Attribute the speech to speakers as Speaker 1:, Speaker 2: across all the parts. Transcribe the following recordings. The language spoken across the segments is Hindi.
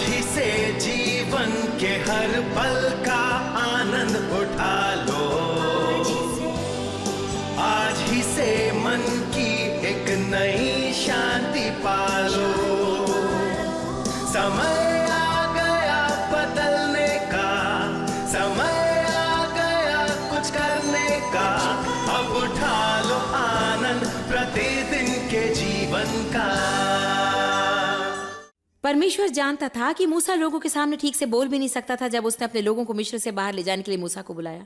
Speaker 1: ही से जीवन के हर पल का आनंद उठा लो, आज ही से मन की एक नई शांति पालो। समय आ गया बदलने का, समय आ गया कुछ करने का, अब उठा लो आनंद प्रतिदिन के जीवन का।
Speaker 2: परमेश्वर जानता था कि मूसा लोगों के सामने ठीक से बोल भी नहीं सकता था जब उसने अपने लोगों को मिस्र से बाहर ले जाने के लिए मूसा को बुलाया।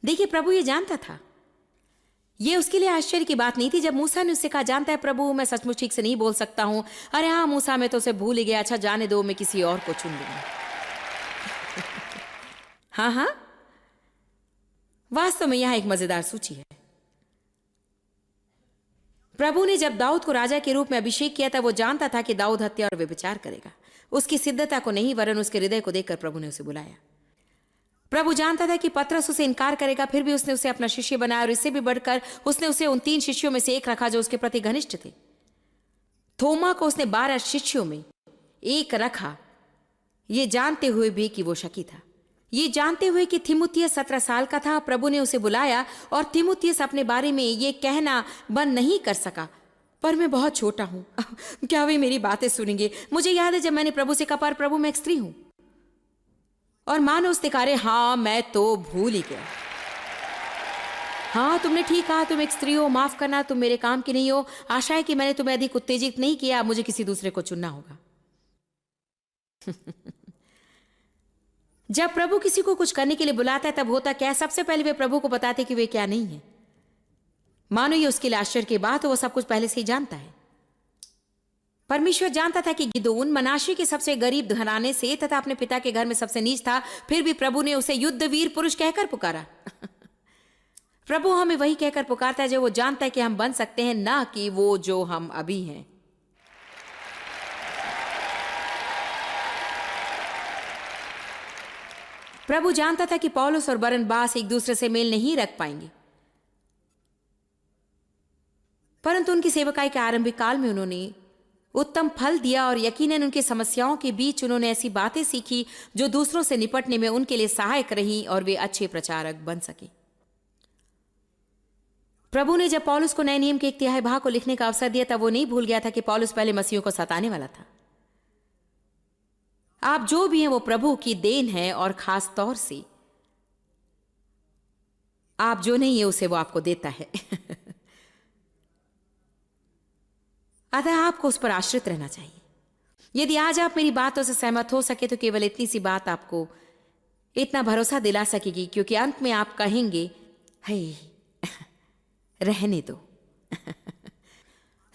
Speaker 2: देखिए, प्रभु ये जानता था। ये उसके लिए आश्चर्य की बात नहीं थी जब मूसा ने उससे कहा, जानता है प्रभु, मैं सचमुच ठीक से नहीं बोल सकता हूं। अरे हाँ मूसा, मैं तो उसे भूल ही गया। अच्छा जाने दो, मैं किसी और को चुन लूंगा। हाँ हाँ, वास्तव में यहां एक मजेदार सूची है। प्रभु ने जब दाऊद को राजा के रूप में अभिषेक किया था, वो जानता था कि दाऊद हत्या और व्यभिचार करेगा। उसकी सिद्धता को नहीं, वरन उसके हृदय को देखकर प्रभु ने उसे बुलाया। प्रभु जानता था कि पतरस उसे इनकार करेगा, फिर भी उसने उसे अपना शिष्य बनाया, और इससे भी बढ़कर उसने उसे उन 3 शिष्यों में से एक रखा जो उसके प्रति घनिष्ठ थे। थोमा को उसने 12 शिष्यों में एक रखा, ये जानते हुए भी कि वो शकी था। ये जानते हुए कि तीमुथियुस 17 साल का था, प्रभु ने उसे बुलाया, और तीमुथियुस अपने बारे में ये कहना बंद नहीं कर सका, पर मैं बहुत छोटा हूं, क्या वे मेरी बातें सुनेंगे। मुझे याद है जब मैंने प्रभु से कहा, पर प्रभु मैं एक स्त्री हूं, और मानो उसने कहा, हाँ मैं तो भूल ही गया। हाँ तुमने ठीक कहा, तुम एक स्त्री हो, माफ करना, तुम मेरे काम की नहीं हो। आशा है कि मैंने तुम्हें अधिक उत्तेजित नहीं किया, अब मुझे किसी दूसरे को चुनना होगा। जब प्रभु किसी को कुछ करने के लिए बुलाता है, तब होता क्या है, सबसे पहले वे प्रभु को बताते कि वे क्या नहीं है। मानो ये उसके लिए आश्चर्य की बात हो, वो सब कुछ पहले से ही जानता है। परमेश्वर जानता था कि गिदोन मनाशे के सबसे गरीब घराने से तथा अपने पिता के घर में सबसे नीच था, फिर भी प्रभु ने उसे युद्धवीर पुरुष कहकर पुकारा। प्रभु हमें वही कहकर पुकारता है जो वो जानता है कि हम बन सकते हैं, ना कि वो जो हम अभी हैं। प्रभु जानता था कि पौलुस और बरनबास एक दूसरे से मेल नहीं रख पाएंगे, परंतु उनकी सेवकाई के आरंभिक काल में उन्होंने उत्तम फल दिया, और यकीनन उनकी समस्याओं के बीच उन्होंने ऐसी बातें सीखी जो दूसरों से निपटने में उनके लिए सहायक रही, और वे अच्छे प्रचारक बन सके। प्रभु ने जब पौलुस को नए नियम के 1/3 भाग को लिखने का अवसर दिया, तब वो नहीं भूल गया था कि पौलुस पहले मसीहों को सताने वाला था। आप जो भी हैं वो प्रभु की देन है, और खास तौर से आप जो नहीं है उसे वो आपको देता है। अतः आपको उस पर आश्रित रहना चाहिए। यदि आज आप मेरी बातों से सहमत हो सके तो केवल इतनी सी बात आपको इतना भरोसा दिला सकेगी, क्योंकि अंत में आप कहेंगे, हे रहने दो।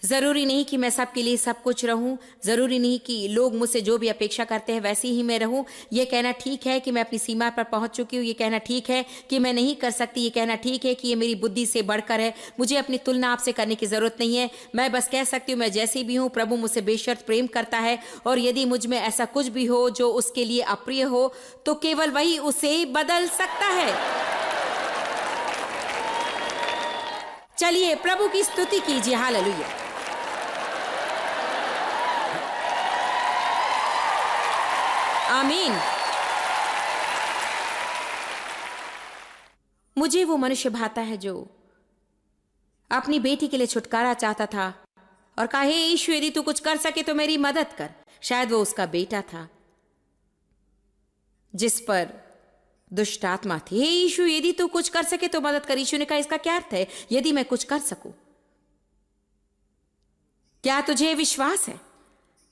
Speaker 2: जरूरी नहीं कि मैं सबके लिए सब कुछ रहूं, जरूरी नहीं कि लोग मुझसे जो भी अपेक्षा करते हैं वैसे ही मैं रहूं। यह कहना ठीक है कि मैं अपनी सीमा पर पहुंच चुकी हूं, यह कहना ठीक है कि मैं नहीं कर सकती, यह कहना ठीक है कि ये मेरी बुद्धि से बढ़कर है, मुझे अपनी तुलना आपसे करने की जरूरत नहीं है। मैं बस कह सकती हूं मैं जैसी भी हूं, प्रभु मुझसे बेशर्त प्रेम करता है, और यदि मुझ में ऐसा कुछ भी हो जो उसके लिए अप्रिय हो, तो केवल वही उसे बदल सकता है। चलिए प्रभु की स्तुति कीजिए। हालेलुया। आमीन। मुझे वो मनुष्य भाता है जो अपनी बेटी के लिए छुटकारा चाहता था और कहा, हे यीशु, यदि तू कुछ कर सके तो मेरी मदद कर। शायद वो उसका बेटा था जिस पर दुष्ट आत्मा थी। हे यीशु, यदि तू कुछ कर सके तो मदद कर। यीशु ने कहा, इसका क्या अर्थ है, यदि मैं कुछ कर सकूं? क्या तुझे विश्वास है?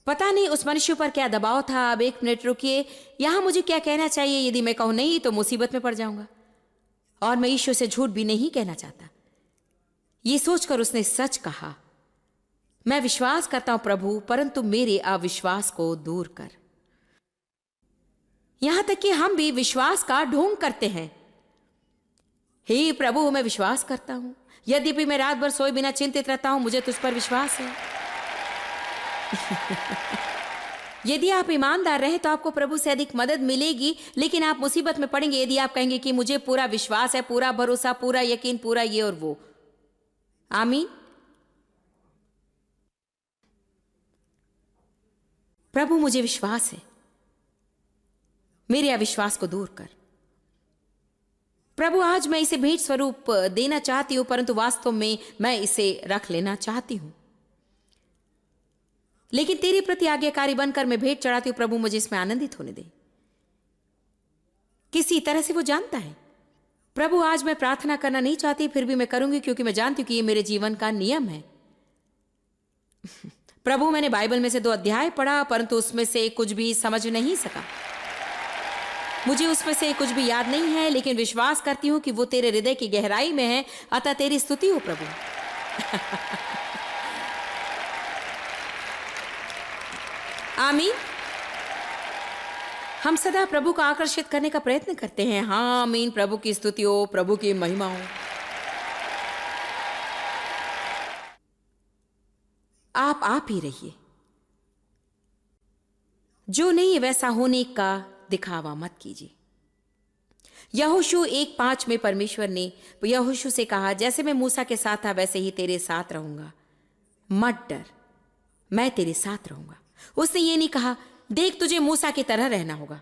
Speaker 2: पता नहीं उस मनुष्य पर क्या दबाव था। अब 1 मिनट रुकिए, यहां मुझे क्या कहना चाहिए? यदि मैं कहूं नहीं तो मुसीबत में पड़ जाऊंगा, और मैं ईश्वर से झूठ भी नहीं कहना चाहता। ये सोचकर उसने सच कहा, मैं विश्वास करता हूं प्रभु, परंतु मेरे अविश्वास को दूर कर। यहां तक कि हम भी विश्वास का ढोंग करते हैं। हे प्रभु, मैं विश्वास करता हूं, यद्यपि मैं रात भर सोए बिना चिंतित रहता हूं, मुझे तुझ पर विश्वास है। यदि आप ईमानदार रहे तो आपको प्रभु से अधिक मदद मिलेगी, लेकिन आप मुसीबत में पड़ेंगे यदि आप कहेंगे कि मुझे पूरा विश्वास है, पूरा भरोसा, पूरा यकीन, पूरा ये और वो। आमीन। प्रभु, मुझे विश्वास है मेरे अविश्वास को दूर कर। प्रभु, आज मैं इसे भेंट स्वरूप देना चाहती हूं, परंतु वास्तव में मैं इसे रख लेना चाहती हूं, लेकिन तेरे प्रति आज्ञाकारी बनकर मैं भेंट चढ़ाती हूं। प्रभु, मुझे इसमें आनंदित होने दे। किसी तरह से वो जानता है। प्रभु, आज मैं प्रार्थना करना नहीं चाहती, फिर भी मैं करूंगी, क्योंकि मैं जानती हूं कि ये मेरे जीवन का नियम है। प्रभु, मैंने बाइबल में से 2 अध्याय पढ़ा, परंतु उसमें से कुछ भी समझ नहीं सका। मुझे उसमें से कुछ भी याद नहीं है, लेकिन विश्वास करती हूं कि वो तेरे हृदय की गहराई में है। अतः तेरी स्तुति हो प्रभु। आमीन। हम सदा प्रभु को आकर्षित करने का प्रयत्न करते हैं। हाँ, आमीन। प्रभु की स्तुति हो, प्रभु की महिमा हो। आप ही रहिए। जो नहीं वैसा होने का दिखावा मत कीजिए। यहोशू 1:5 में परमेश्वर ने यहोशू से कहा, जैसे मैं मूसा के साथ था वैसे ही तेरे साथ रहूंगा, मत डर, मैं तेरे साथ रहूंगा। उसने ये नहीं कहा, देख तुझे मूसा की तरह रहना होगा,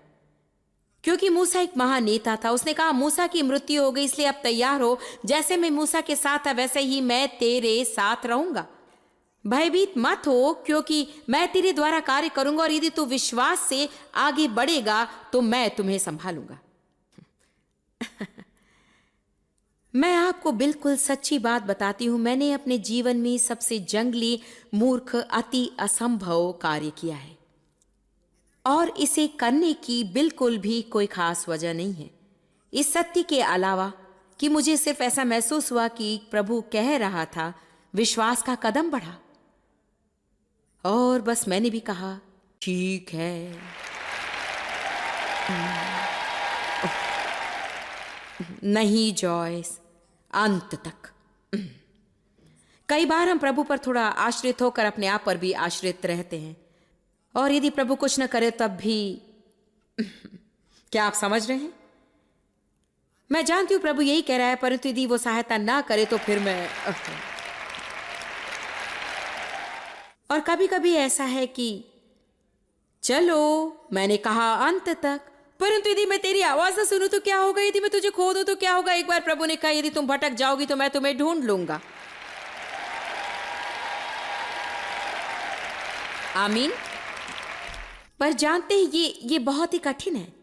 Speaker 2: क्योंकि मूसा एक महान नेता था। उसने कहा, मूसा की मृत्यु हो गई, इसलिए अब तैयार हो, जैसे मैं मूसा के साथ था वैसे ही मैं तेरे साथ रहूंगा। भयभीत मत हो, क्योंकि मैं तेरे द्वारा कार्य करूंगा, और यदि तू विश्वास से आगे बढ़ेगा तो मैं तुम्हें संभालूंगा। मैं आपको बिल्कुल सच्ची बात बताती हूं, मैंने अपने जीवन में सबसे जंगली, मूर्ख, अति असंभव कार्य किया है, और इसे करने की बिल्कुल भी कोई खास वजह नहीं है, इस सत्य के अलावा कि मुझे सिर्फ ऐसा महसूस हुआ कि प्रभु कह रहा था, विश्वास का कदम बढ़ा। और बस मैंने भी कहा, ठीक है। नहीं जॉयस, अंत तक। कई बार हम प्रभु पर थोड़ा आश्रित होकर अपने आप पर भी आश्रित रहते हैं, और यदि प्रभु कुछ न करे तब भी क्या आप समझ रहे हैं? मैं जानती हूं प्रभु यही कह रहा है, परंतु यदि वो सहायता ना करे तो फिर मैं और कभी कभी ऐसा है कि चलो, मैंने कहा अंत तक, परंतु यदि मैं तेरी आवाज ना सुनूं तो क्या होगा? यदि मैं तुझे खो दूं तो क्या होगा? एक बार प्रभु ने कहा, यदि तुम भटक जाओगी तो मैं तुम्हें ढूंढ लूंगा। आमीन। पर जानते हैं ये बहुत ही कठिन है।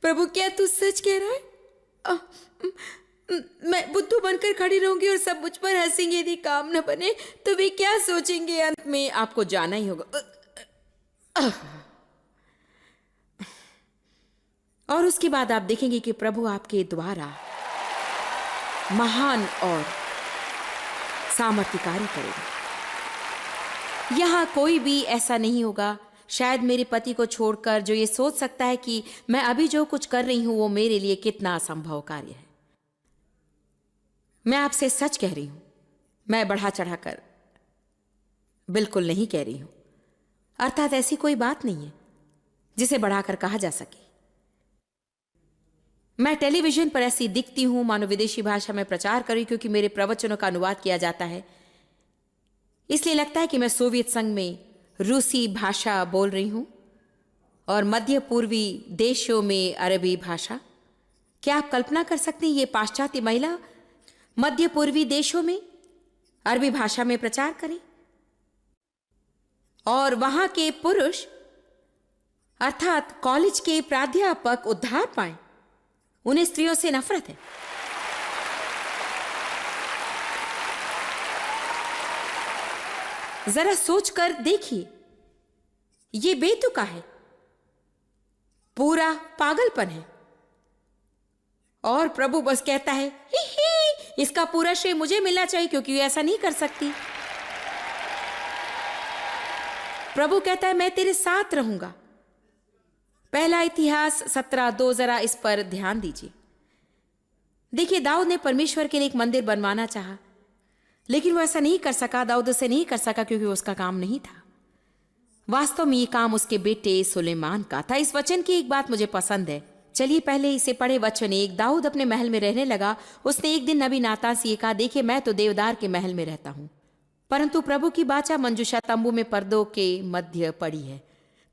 Speaker 2: प्रभु, क्या तू सच कह रहा है? मैं बुद्धू बनकर खड़ी रहूंगी और सब मुझ पर हंसेंगे। यदि काम न बने तो वे क्या सोचेंगे? अंत में आपको जाना ही होगा। और उसके बाद आप देखेंगे कि प्रभु आपके द्वारा महान और सामर्थ्यकारी करेगा। यहां कोई भी ऐसा नहीं होगा, शायद मेरे पति को छोड़कर, जो ये सोच सकता है कि मैं अभी जो कुछ कर रही हूं वो मेरे लिए कितना असंभव कार्य है। मैं आपसे सच कह रही हूं, मैं बढ़ा चढ़ाकर बिल्कुल नहीं कह रही हूं। अर्थात ऐसी कोई बात नहीं है जिसे बढ़ाकर कहा जा सके। मैं टेलीविजन पर ऐसी दिखती हूं मानो विदेशी भाषा में प्रचार करी, क्योंकि मेरे प्रवचनों का अनुवाद किया जाता है, इसलिए लगता है कि मैं सोवियत संघ में रूसी भाषा बोल रही हूं और मध्य पूर्वी देशों में अरबी भाषा। क्या आप कल्पना कर सकते हैं, ये पाश्चात्य महिला मध्य पूर्वी देशों में अरबी भाषा में प्रचार करें, और वहां के पुरुष अर्थात कॉलेज के प्राध्यापक उद्धार पाएं। उन्हें स्त्रियों से नफरत है। जरा सोचकर देखिए, ये बेतुका है, पूरा पागलपन है। और प्रभु बस कहता है, ही ही, इसका पूरा श्रेय मुझे मिलना चाहिए, क्योंकि ये ऐसा नहीं कर सकती। प्रभु कहता है, मैं तेरे साथ रहूंगा। पहला इतिहास 17:2, जरा इस पर ध्यान दीजिए। देखिए, दाऊद ने परमेश्वर के लिए एक मंदिर बनवाना चाहा, लेकिन वो ऐसा नहीं कर सका। दाऊद उसे नहीं कर सका क्योंकि वो उसका काम नहीं था। वास्तव में ये काम उसके बेटे सुलेमान का था। इस वचन की एक बात मुझे पसंद है, चलिए पहले इसे पढ़े। वचन 1, दाऊद अपने महल में रहने लगा। उसने एक दिन नबी नातान से कहा, देखिए मैं तो देवदार के महल में रहता हूं, परंतु प्रभु की बाचा मंजूषा तंबू में पर्दों के मध्य पड़ी है।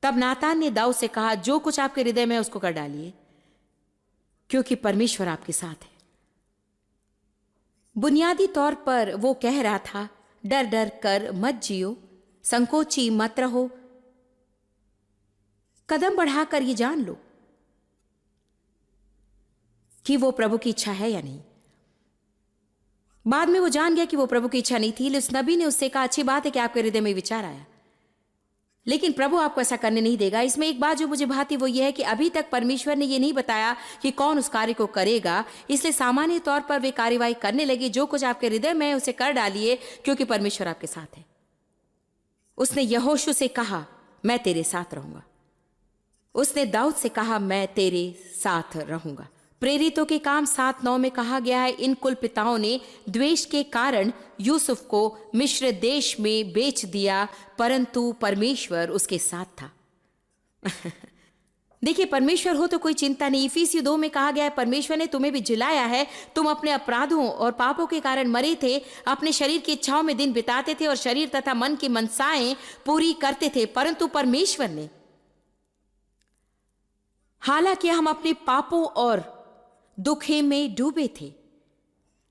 Speaker 2: तब नातान ने दाऊद से कहा, जो कुछ आपके हृदय में है उसको कर डालिए, क्योंकि परमेश्वर आपके साथ है। बुनियादी तौर पर वो कह रहा था, डर डर कर मत जियो, संकोची मत रहो, कदम बढ़ाकर ये जान लो कि वो प्रभु की इच्छा है या नहीं। बाद में वो जान गया कि वो प्रभु की इच्छा नहीं थी, उस नबी ने उससे कहा, अच्छी बात है कि आपके हृदय में विचार आया, लेकिन प्रभु आपको ऐसा करने नहीं देगा। इसमें एक बात जो मुझे भाती वो ये है कि अभी तक परमेश्वर ने ये नहीं बताया कि कौन उस कार्य को करेगा, इसलिए सामान्य तौर पर वे कार्यवाही करने लगे, जो कुछ आपके हृदय में है उसे कर डालिए, क्योंकि परमेश्वर आपके साथ है। उसने यहोशू से कहा, मैं तेरे साथ रहूंगा। उसने दाऊद से कहा, मैं तेरे साथ रहूंगा। प्रेरितों के काम 7:9 में कहा गया है, इन कुल पिताओं ने द्वेष के कारण यूसुफ को मिस्र देश में बेच दिया, परंतु परमेश्वर उसके साथ था। देखिए, परमेश्वर हो तो कोई चिंता नहीं। इफिसियों 2 में कहा गया है, परमेश्वर ने तुम्हें भी जिलाया है, तुम अपने अपराधों और पापों के कारण मरे थे, अपने शरीर की इच्छाओं में दिन बिताते थे और शरीर तथा मन की मनसाएं पूरी करते थे, परंतु परमेश्वर ने, हालांकि हम अपने पापों और दुखे में डूबे थे,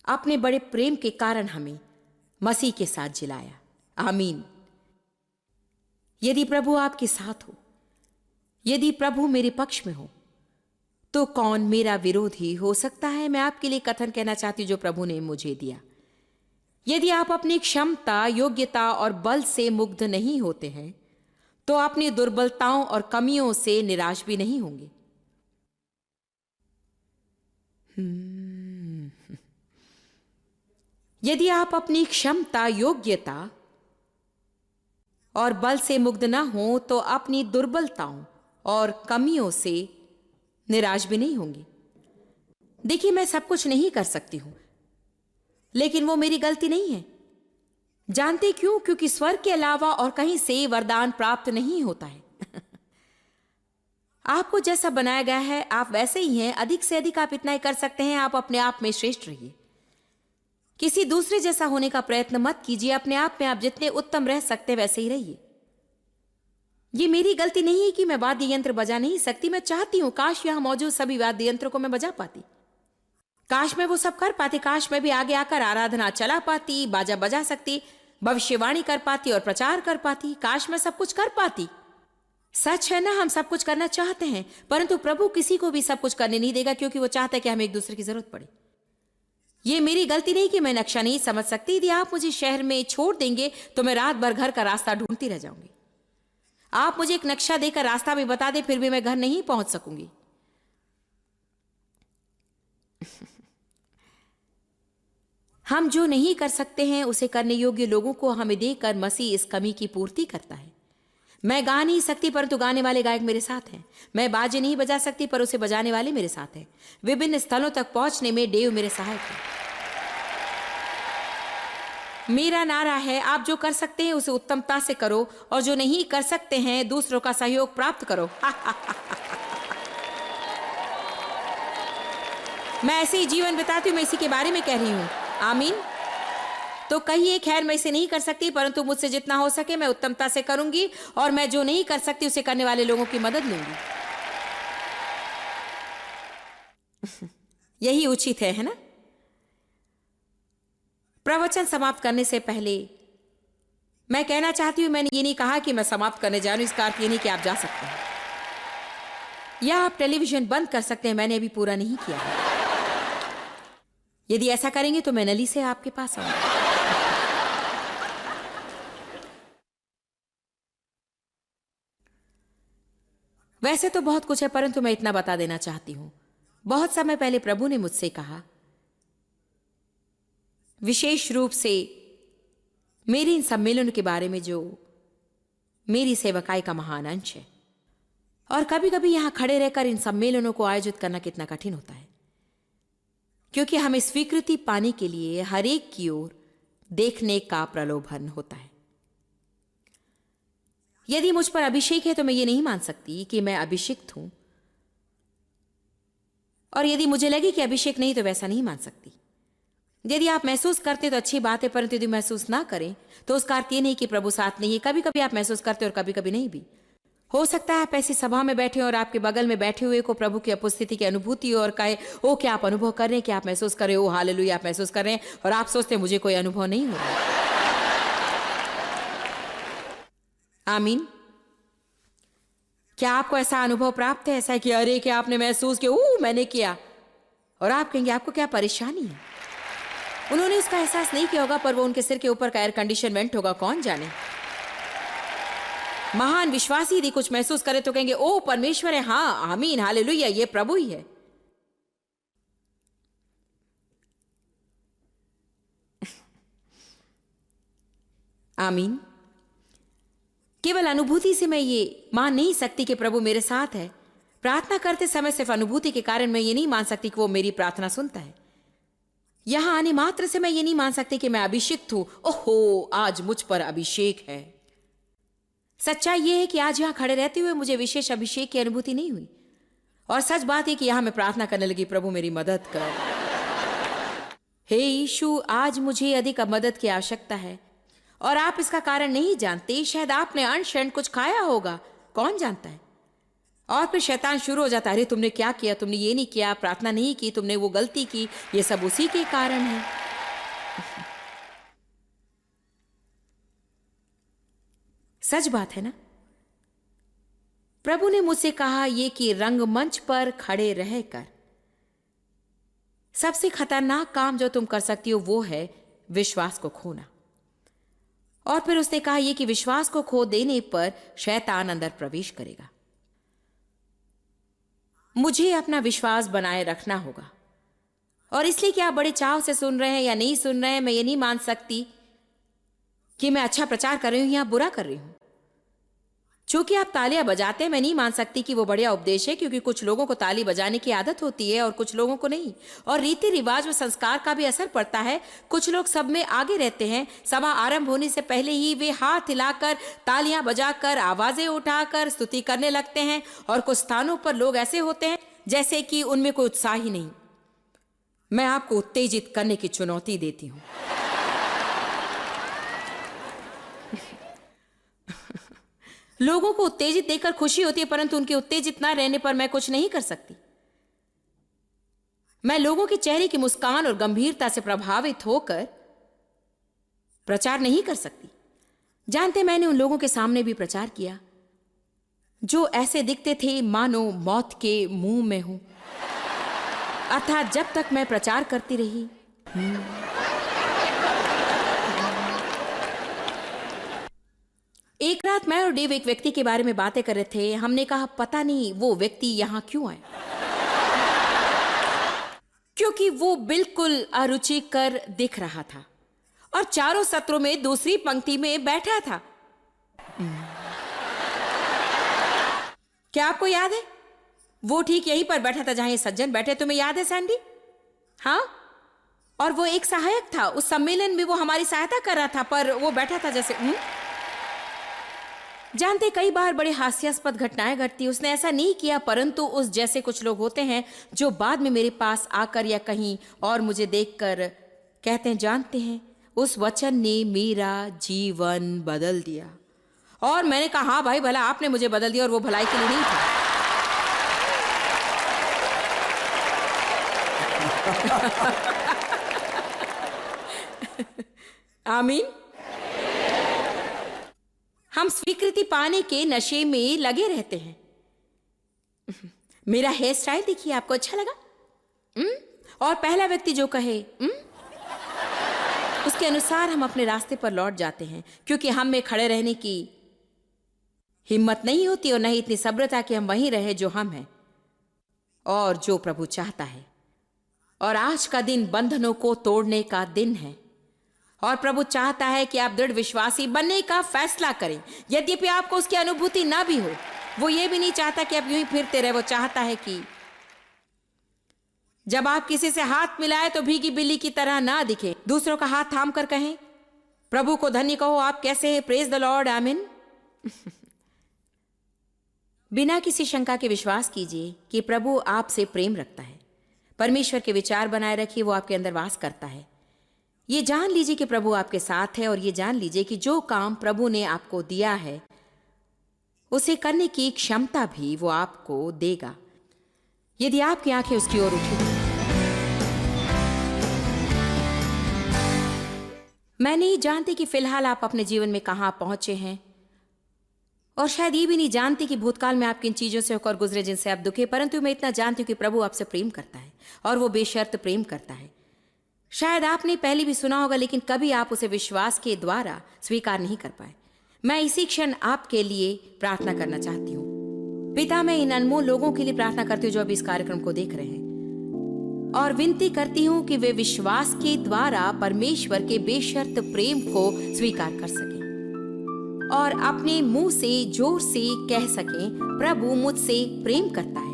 Speaker 2: अपने बड़े प्रेम के कारण हमें मसीह के साथ जिलाया। आमीन। यदि प्रभु आपके साथ हो, यदि प्रभु मेरे पक्ष में हो, तो कौन मेरा विरोधी हो सकता है। मैं आपके लिए कथन कहना चाहती हूं जो प्रभु ने मुझे दिया। यदि आप अपनी क्षमता, योग्यता और बल से मुग्ध नहीं होते हैं, तो अपनी दुर्बलताओं और कमियों से निराश भी नहीं होंगे। यदि आप अपनी क्षमता, योग्यता और बल से मुग्ध ना हो, तो अपनी दुर्बलताओं और कमियों से निराश भी नहीं होंगे। देखिए, मैं सब कुछ नहीं कर सकती हूं, लेकिन वो मेरी गलती नहीं है। जानते क्यों? क्योंकि स्वर्ग के अलावा और कहीं से वरदान प्राप्त नहीं होता है। आपको जैसा बनाया गया है आप वैसे ही हैं। अधिक से अधिक आप इतना ही कर सकते हैं। आप अपने आप में श्रेष्ठ रहिए। किसी दूसरे जैसा होने का प्रयत्न मत कीजिए। अपने आप में आप जितने उत्तम रह सकते हैं वैसे ही रहिए। ये मेरी गलती नहीं है कि मैं वाद्य यंत्र बजा नहीं सकती। मैं चाहती हूं काश यहां मौजूद सभी वाद्य यंत्रों को मैं बजा पाती, काश मैं वो सब कर पाती, काश मैं भी आगे आकर आराधना चला पाती, बाजा बजा सकती, भविष्यवाणी कर पाती और प्रचार कर पाती। काश मैं सब कुछ कर पाती। सच है ना, हम सब कुछ करना चाहते हैं, परंतु प्रभु किसी को भी सब कुछ करने नहीं देगा, क्योंकि वो चाहता है कि हमें एक दूसरे की जरूरत पड़े। ये मेरी गलती नहीं कि मैं नक्शा नहीं समझ सकती। यदि आप मुझे शहर में छोड़ देंगे तो मैं रात भर घर का रास्ता ढूंढती रह जाऊंगी। आप मुझे एक नक्शा देकर रास्ता भी बता दे, फिर भी मैं घर नहीं पहुंच सकूंगी। हम जो नहीं कर सकते हैं उसे करने योग्य लोगों को हमें देकर मसीह इस कमी की पूर्ति करता है। मैं गा नहीं सकती, परंतु गाने वाले गायक मेरे साथ हैं। मैं बाजे नहीं बजा सकती, पर उसे बजाने वाले मेरे साथ हैं। विभिन्न स्थलों तक पहुंचने में डेव मेरे सहायक है। मेरा नारा है, आप जो कर सकते हैं उसे उत्तमता से करो, और जो नहीं कर सकते हैं दूसरों का सहयोग प्राप्त करो। मैं ऐसे ही जीवन बिताती हूं, मैं इसी के बारे में कह रही हूं। आमीन। तो कहिए, खैर मैं इसे नहीं कर सकती, परंतु मुझसे जितना हो सके मैं उत्तमता से करूंगी, और मैं जो नहीं कर सकती उसे करने वाले लोगों की मदद लूंगी। यही उचित है ना? प्रवचन समाप्त करने से पहले मैं कहना चाहती हूं, मैंने ये नहीं कहा कि मैं समाप्त करने जा रही हूं। इसका अर्थ ये नहीं कि आप जा सकते हैं या आप टेलीविजन बंद कर सकते हैं। मैंने अभी पूरा नहीं किया है। यदि ऐसा करेंगे तो मैं नली से आपके पास आऊंगी। वैसे तो बहुत कुछ है, परंतु मैं इतना बता देना चाहती हूं। बहुत समय पहले प्रभु ने मुझसे कहा, विशेष रूप से मेरे इन सम्मेलनों के बारे में जो मेरी सेवकाई का महान अंश है, और कभी कभी यहां खड़े रहकर इन सम्मेलनों को आयोजित करना कितना कठिन होता है, क्योंकि हमें स्वीकृति पाने के लिए हर एक की ओर देखने का प्रलोभन होता है। यदि मुझ पर अभिषेक है तो मैं ये नहीं मान सकती कि मैं अभिषिक्त हूं, और यदि मुझे लगे कि अभिषेक नहीं तो वैसा नहीं मान सकती। यदि आप महसूस करते तो अच्छी बात है, परंतु यदि महसूस ना करें तो उसका अर्थ ये नहीं कि प्रभु साथ नहीं है। कभी कभी आप महसूस करते और कभी कभी नहीं भी। हो सकता है आप ऐसी सभा में बैठे हो और आपके बगल में बैठे हुए को प्रभु की उपस्थिति की अनुभूति हो और कहे, ओ क्या आप अनुभव कर रहे हैं, क्या आप महसूस कर रहे हो, हालेलुया आप महसूस कर रहे हैं, और आप सोचते हैं मुझे कोई अनुभव नहीं हो रहा। आमीन। क्या आपको ऐसा अनुभव प्राप्त है, ऐसा है कि अरे क्या आपने महसूस किया, मैंने किया, और आप कहेंगे आपको क्या परेशानी है। उन्होंने उसका एहसास नहीं किया होगा, पर वो उनके सिर के ऊपर का एयर कंडीशन वेंट होगा, कौन जाने। महान विश्वासी यदि कुछ महसूस करे तो कहेंगे ओ परमेश्वर है, हाँ आमीन हालेलुया, ये प्रभु ही है। आमीन। केवल अनुभूति से मैं ये मान नहीं सकती कि प्रभु मेरे साथ है। प्रार्थना करते समय सिर्फ अनुभूति के कारण मैं ये नहीं मान सकती कि वो मेरी प्रार्थना सुनता है। यहां आने मात्र से मैं ये नहीं मान सकती कि मैं अभिषिक्त हूं, ओहो आज मुझ पर अभिषेक है। सच्चाई यह है कि आज यहां खड़े रहते हुए मुझे विशेष अभिषेक की अनुभूति नहीं हुई, और सच बात है कि यहां मैं प्रार्थना करने लगी, प्रभु मेरी मदद कर, हे यीशु आज मुझे अधिक मदद की आवश्यकता है। और आप इसका कारण नहीं जानते, शायद आपने अनशन कुछ खाया होगा, कौन जानता है। और फिर शैतान शुरू हो जाता है, अरे तुमने क्या किया, तुमने ये नहीं किया, प्रार्थना नहीं की, तुमने वो गलती की, ये सब उसी के कारण है। सच बात है ना। प्रभु ने मुझसे कहा ये कि रंगमंच पर खड़े रहकर सबसे खतरनाक काम जो तुम कर सकती हो वो है विश्वास को खोना। और फिर उसने कहा ये कि विश्वास को खो देने पर शैतान अंदर प्रवेश करेगा। मुझे अपना विश्वास बनाए रखना होगा, और इसलिए कि आप बड़े चाव से सुन रहे हैं या नहीं सुन रहे हैं, मैं ये नहीं मान सकती कि मैं अच्छा प्रचार कर रही हूं या बुरा कर रही हूं। चूंकि आप तालियां बजाते हैं, मैं नहीं मान सकती कि वो बढ़िया उपदेश है, क्योंकि कुछ लोगों को ताली बजाने की आदत होती है और कुछ लोगों को नहीं। और रीति रिवाज व संस्कार का भी असर पड़ता है। कुछ लोग सब में आगे रहते हैं, सभा आरंभ होने से पहले ही वे हाथ हिलाकर, तालियां बजाकर, आवाजें उठाकर स्तुति करने लगते हैं, और कुछ स्थानों पर लोग ऐसे होते हैं जैसे कि उनमें कोई उत्साह ही नहीं। मैं आपको उत्तेजित करने की चुनौती देती हूं। लोगों को उत्तेजित देखकर खुशी होती है, परंतु उनके उत्तेजित ना रहने पर मैं कुछ नहीं कर सकती। मैं लोगों के चेहरे की मुस्कान और गंभीरता से प्रभावित होकर प्रचार नहीं कर सकती। जानते, मैंने उन लोगों के सामने भी प्रचार किया जो ऐसे दिखते थे मानो मौत के मुंह में हूं। अर्थात जब तक मैं प्रचार करती रही, एक रात मैं और डेव एक व्यक्ति के बारे में बातें कर रहे थे। हमने कहा पता नहीं वो व्यक्ति यहां क्यों आया, क्योंकि वो बिल्कुल अरुचिकर दिख रहा था और चारों सत्रों में दूसरी पंक्ति में बैठा था। क्या आपको याद है? वो ठीक यहीं पर बैठा था जहां ये सज्जन बैठे। तुम्हें याद है सैंडी? हाँ, और वो एक सहायक था। उस सम्मेलन में वो हमारी सहायता कर रहा था, पर वो बैठा था जैसे जानते, कई बार बड़े हास्यास्पद घटनाएं घटती। उसने ऐसा नहीं किया, परंतु उस जैसे कुछ लोग होते हैं जो बाद में मेरे पास आकर या कहीं और मुझे देखकर कहते हैं, जानते हैं उस वचन ने मेरा जीवन बदल दिया। और मैंने कहा हाँ भाई, भला आपने मुझे बदल दिया, और वो भलाई के लिए नहीं था। आमीन। हम स्वीकृति पाने के नशे में लगे रहते हैं। मेरा हेयर स्टाइल देखिए, आपको अच्छा लगा? और पहला व्यक्ति जो कहे उसके अनुसार हम अपने रास्ते पर लौट जाते हैं, क्योंकि हम में खड़े रहने की हिम्मत नहीं होती और नहीं इतनी सब्रता कि हम वहीं रहे जो हम हैं और जो प्रभु चाहता है। और आज का दिन बंधनों को तोड़ने का दिन है, और प्रभु चाहता है कि आप दृढ़ विश्वासी बनने का फैसला करें। यद्यपि आपको उसकी अनुभूति ना भी हो, वो ये भी नहीं चाहता कि आप यूं ही फिरते रहे। वो चाहता है कि जब आप किसी से हाथ मिलाए तो भीगी बिल्ली की तरह ना दिखे। दूसरों का हाथ थाम कर कहें, प्रभु को धन्य कहो, आप कैसे हैं, प्रेज द लॉर्ड, आमीन। बिना किसी शंका के विश्वास कीजिए कि प्रभु आपसे प्रेम रखता है। परमेश्वर के विचार बनाए रखिए, वो आपके अंदर वास करता है। ये जान लीजिए कि प्रभु आपके साथ है, और ये जान लीजिए कि जो काम प्रभु ने आपको दिया है उसे करने की क्षमता भी वो आपको देगा, यदि आपकी आंखें उसकी ओर उठी। मैं नहीं जानती कि फिलहाल आप अपने जीवन में कहां पहुंचे हैं, और शायद ये भी नहीं जानती कि भूतकाल में आप किन चीजों से होकर गुजरे जिनसे आप दुखे, परंतु मैं इतना जानती हूं कि प्रभु आपसे प्रेम करता है और वो बेशर्त प्रेम करता है। शायद आपने पहले भी सुना होगा, लेकिन कभी आप उसे विश्वास के द्वारा स्वीकार नहीं कर पाए। मैं इसी क्षण आपके लिए प्रार्थना करना चाहती हूँ। पिता, मैं इन अनमोल लोगों के लिए प्रार्थना करती हूँ जो अभी इस कार्यक्रम को देख रहे हैं, और विनती करती हूँ कि वे विश्वास के द्वारा परमेश्वर के बेशर्त प्रेम को स्वीकार कर सकें और अपने मुंह से जोर से कह सकें, प्रभु मुझसे प्रेम करता है।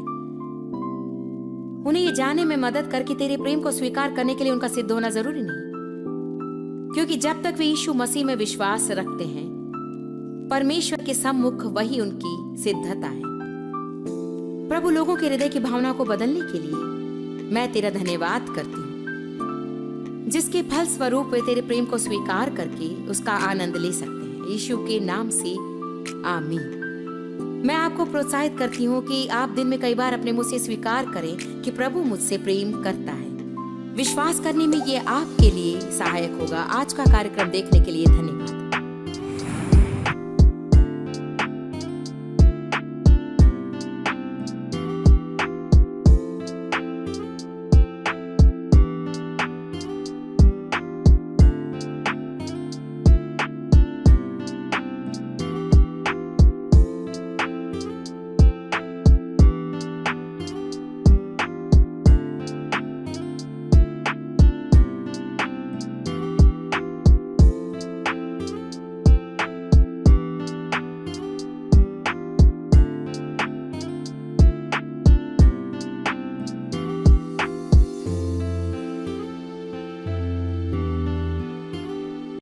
Speaker 2: उन्हें ये जानने में मदद करके तेरे प्रेम को स्वीकार करने के लिए उनका सिद्ध होना जरूरी नहीं, क्योंकि जब तक वे यीशु मसीह में विश्वास रखते हैं, परमेश्वर के सम्मुख वही उनकी सिद्धता है। प्रभु, लोगों के हृदय की भावना को बदलने के लिए मैं तेरा धन्यवाद करती हूँ, जिसके फल स्वरूप वे तेरे प्रेम को स्वीकार करके उसका आनंद ले सकते हैं। यीशु के नाम से आमीन। मैं आपको प्रोत्साहित करती हूँ कि आप दिन में कई बार अपने मुंह से स्वीकार करें कि प्रभु मुझसे प्रेम करता है। विश्वास करने में ये आपके लिए सहायक होगा। आज का कार्यक्रम देखने के लिए धन्यवाद।